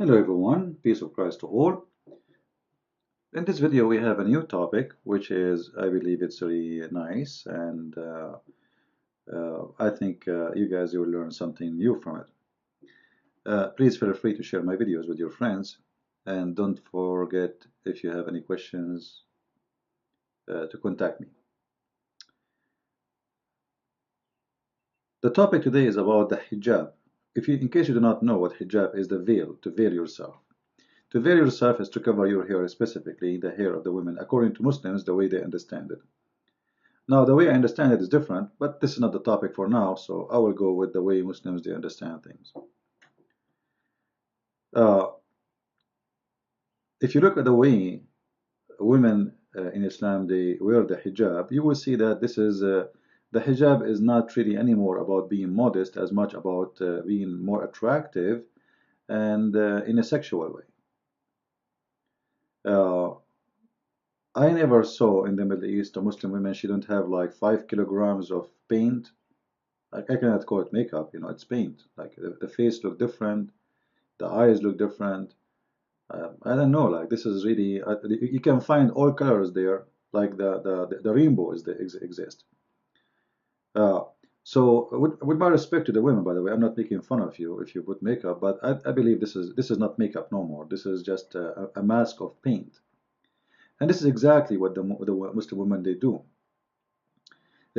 Hello everyone, peace of Christ to all. In this video we have a new topic which is, I believe it's very nice and I think you guys will learn something new from it. Please feel free to share my videos with your friends and don't forget, if you have any questions, to contact me. The topic today is about the hijab. In case you do not know what hijab is, the veil, to veil yourself. To veil yourself is to cover your hair, specifically the hair of the women, according to Muslims, the way they understand it. Now, the way I understand it is different, but this is not the topic for now, so I will go with the way Muslims they understand things. Uh, if you look at the way women in Islam they wear the hijab, you will see that the hijab is not really anymore about being modest as much about being more attractive and in a sexual way. I never saw in the Middle East a Muslim women, she don't have like 5 kilograms of paint. Like, I cannot call it makeup, it's paint. Like the face look different, the eyes look different. I don't know, like this is really, you can find all colors there, like the rainbow exist. Uh, so with my respect to the women, by the way, I'm not making fun of you if you put makeup, but I believe this is not makeup no more. This is just a mask of paint. And this is exactly what the Muslim women they do.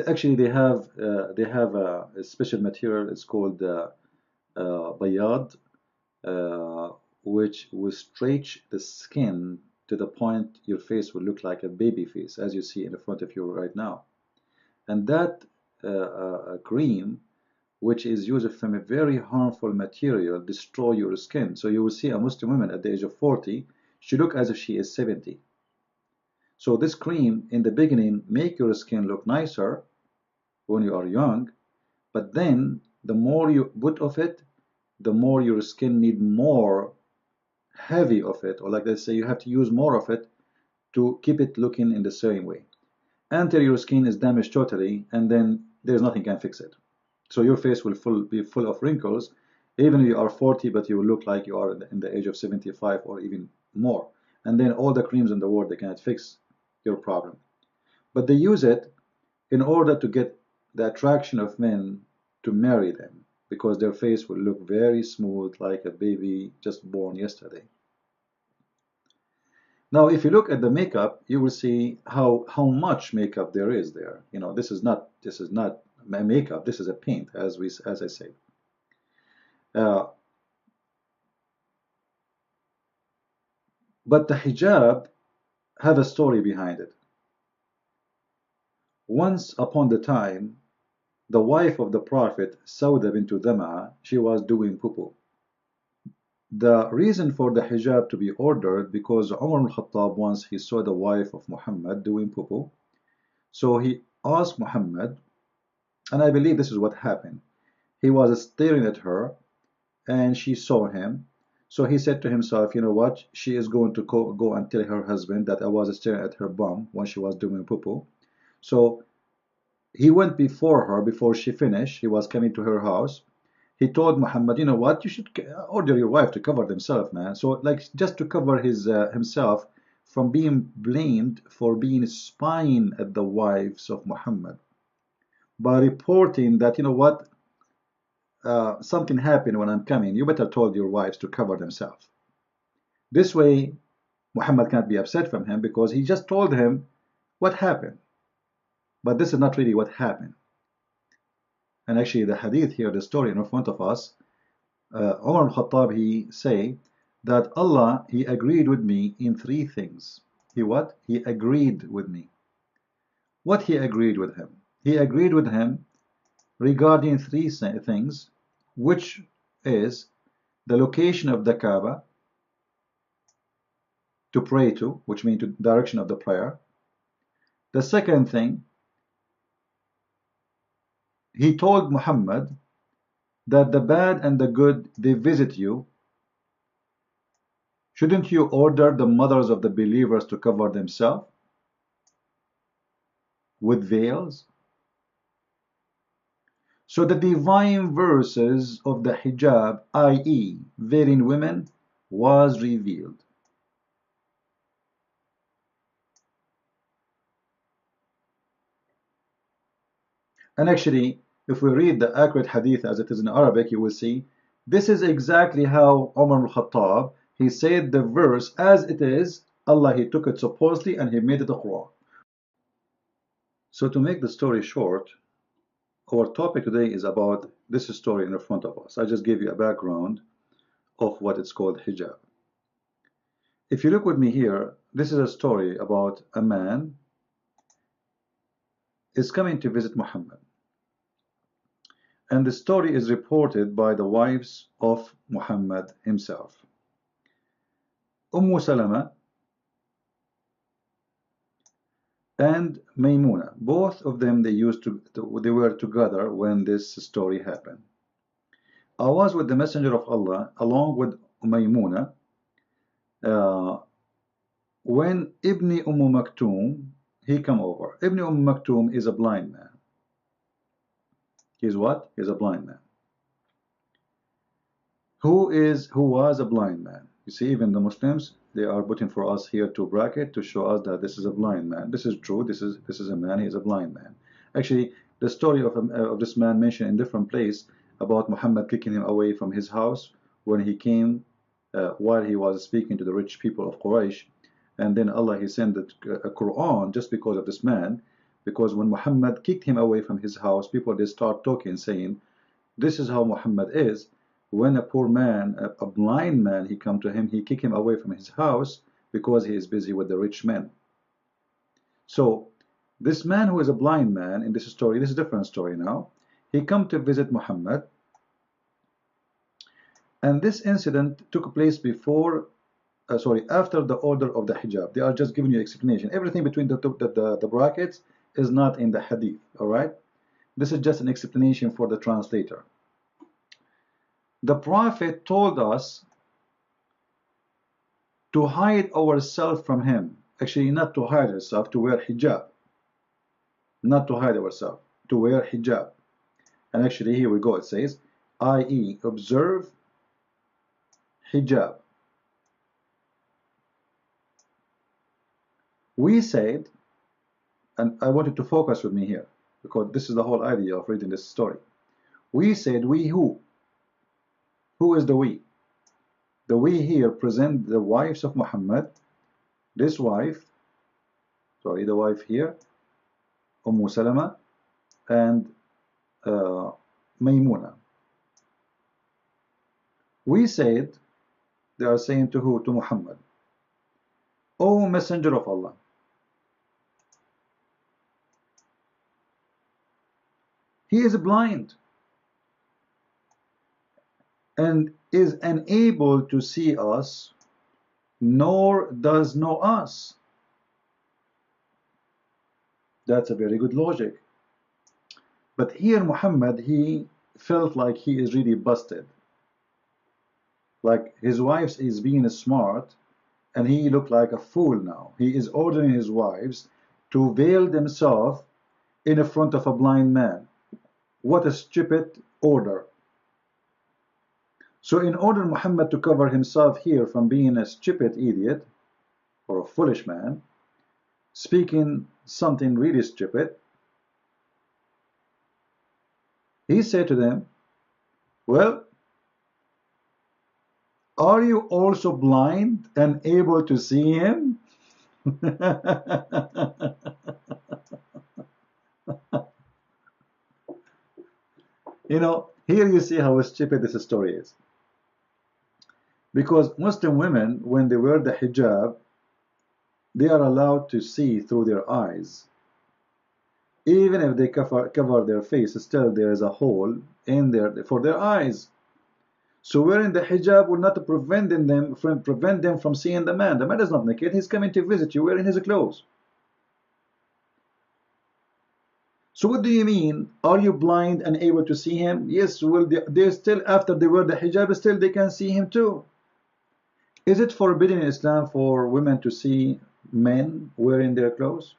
Actually, they have a special material. It's called bayad, uh, which will stretch the skin to the point your face will look like a baby face, as you see in the front of you right now. And that cream, which is used from a very harmful material, destroy your skin. So you will see a Muslim woman at the age of 40, she look as if she is 70. So this cream in the beginning make your skin look nicer when you are young, but then the more you put of it, the more your skin need more heavy of it, or like they say, you have to use more of it to keep it looking in the same way until your skin is damaged totally, and then there's nothing can fix it. So your face will be full of wrinkles, even if you are 40, but you will look like you are in the age of 75 or even more. And then all the creams in the world, they cannot fix your problem. But they use it in order to get the attraction of men to marry them, because their face will look very smooth like a baby just born yesterday. Now, if you look at the makeup, you will see how much makeup there is there. This is not makeup. This is a paint, as I say. Uh, but the hijab have a story behind it. Once upon the time, the wife of the Prophet, Sauda bint Dham'a, she was doing poo-poo. The reason for the hijab to be ordered, because Umar al-Khattab once he saw the wife of Muhammad doing poo-poo. So he asked Muhammad, and I believe this is what happened. He was staring at her and she saw him. So he said to himself, you know what? She is going to go and tell her husband that I was staring at her bum when she was doing poo-poo. So he went before her, before she finished. He was coming to her house. He told Muhammad, you know what? You should order your wife to cover themselves, man. So like just to cover himself from being blamed for being spying at the wives of Muhammad by reporting that, you know what? Something happened when I'm coming. You better told your wives to cover themselves. This way, Muhammad can't be upset from him because he just told him what happened. But this is not really what happened. And actually, the hadith here, the story in front of us, Umar al-Khattab, he say that Allah, he agreed with me in three things. He what? He agreed with me. What he agreed with him? He agreed with him regarding three things, which is the location of the Kaaba to pray to, which means the direction of the prayer. The second thing, he told Muhammad that the bad and the good, they visit you. Shouldn't you order the mothers of the believers to cover themselves with veils? So the divine verses of the hijab, i.e. veiling women, was revealed. And actually, if we read the accurate hadith as it is in Arabic, you will see this is exactly how Umar al-Khattab, he said the verse as it is. Allah, he took it supposedly and he made it a Quran. So to make the story short, our topic today is about this story in front of us. I just gave you a background of what it's called hijab. If you look with me here, this is a story about a man is coming to visit Muhammad. And the story is reported by the wives of Muhammad himself. Salama and Maymuna, both of them they were together when this story happened. I was with the Messenger of Allah along with Maymuna when Ibn Maktoum he come over. Ibn Maktoum is a blind man. He's what? He's a blind man. Who was a blind man? You see, even the Muslims, they are putting for us here to bracket to show us that this is a blind man. This is true. This is a man. He is a blind man. Actually, the story of this man mentioned in different place about Muhammad kicking him away from his house when he came while he was speaking to the rich people of Quraysh, and then Allah he sent a Quran just because of this man, because when Muhammad kicked him away from his house, people they start talking saying, this is how Muhammad is. When a poor man, a blind man, he come to him, he kick him away from his house because he is busy with the rich men. So this man who is a blind man in this story, this is a different story now, he come to visit Muhammad, and this incident took place before after the order of the hijab. They are just giving you explanation. Everything between the brackets is not in the hadith, all right? This is just an explanation for the translator. The Prophet told us to hide ourselves from him. Actually, not to hide ourselves, to wear hijab. Not to hide ourselves, to wear hijab. And actually, here we go. It says, i.e., observe hijab. We said, and I want you to focus with me here, because this is the whole idea of reading this story. We said, we who? Who is the we? The we here present the wives of Muhammad. This wife, the wife here, Salama and Maymuna. We said, they are saying to who? To Muhammad. O Messenger of Allah, he is blind and is unable to see us, nor does know us. That's a very good logic. But here Muhammad, he felt like he is really busted. Like his wives is being smart, and he looked like a fool now. He is ordering his wives to veil themselves in front of a blind man. What a stupid order. So in order Muhammad to cover himself here from being a stupid idiot or a foolish man, speaking something really stupid, he said to them, well, are you also blind and able to see him? You know, here you see how stupid this story is. Because Muslim women, when they wear the hijab, they are allowed to see through their eyes. Even if they cover their face, still there is a hole in there for their eyes. So wearing the hijab will not prevent them from seeing the man. The man is not naked. He's coming to visit you wearing his clothes. So what do you mean? Are you blind and able to see him? Yes, well, they still, after they wear the hijab, still they can see him too. Is it forbidden in Islam for women to see men wearing their clothes?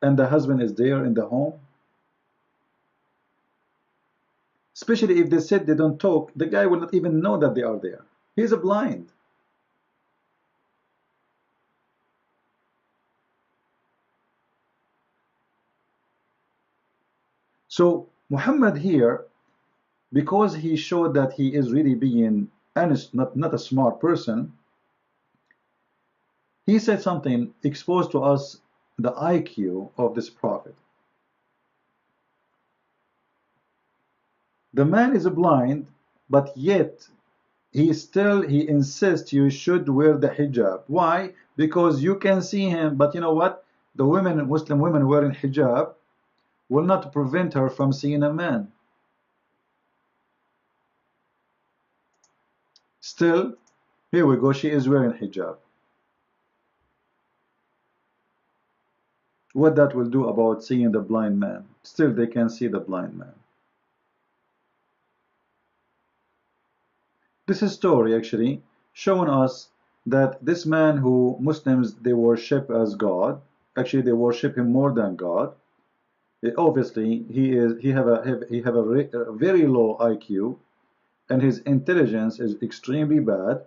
And the husband is there in the home? Especially if they said they don't talk, the guy will not even know that they are there. He's a blind. So Muhammad here, because he showed that he is really being honest, not a smart person, he said something exposed to us the IQ of this prophet. The man is blind, but yet he insists you should wear the hijab. Why? Because you can see him, but you know what? The women, Muslim women wearing hijab will not prevent her from seeing a man. Still, here we go, she is wearing hijab. What that will do about seeing the blind man? Still, they can see the blind man. This is story actually showing us that this man who Muslims they worship as God, actually they worship him more than God. Obviously, he have a very low IQ, and his intelligence is extremely bad.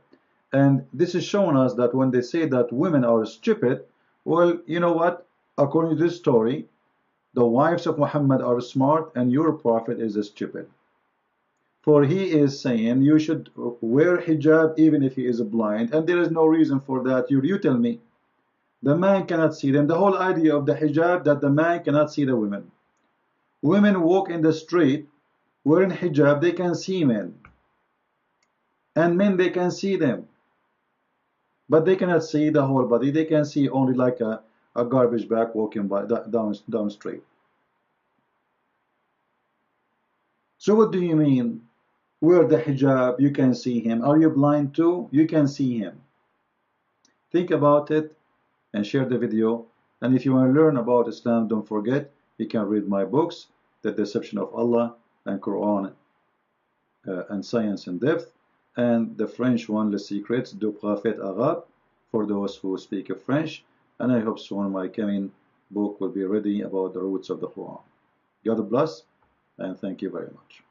And this is showing us that when they say that women are stupid, well, you know what? According to this story, the wives of Muhammad are smart, and your prophet is stupid. For he is saying you should wear hijab even if he is blind, and there is no reason for that. You tell me. The man cannot see them. The whole idea of the hijab that the man cannot see the women. Women walk in the street wearing hijab, they can see men. And men, they can see them. But they cannot see the whole body. They can see only like a garbage bag walking by down street. So what do you mean? Wear the hijab, you can see him. Are you blind too? You can see him. Think about it and share the video. And if you want to learn about Islam, don't forget, you can read my books, The Deception of Allah and Quran and Science in Depth, and the French one, Les Secrets du Prophète Arabe, for those who speak French. And I hope soon my coming book will be ready about the roots of the Quran. God bless, and thank you very much.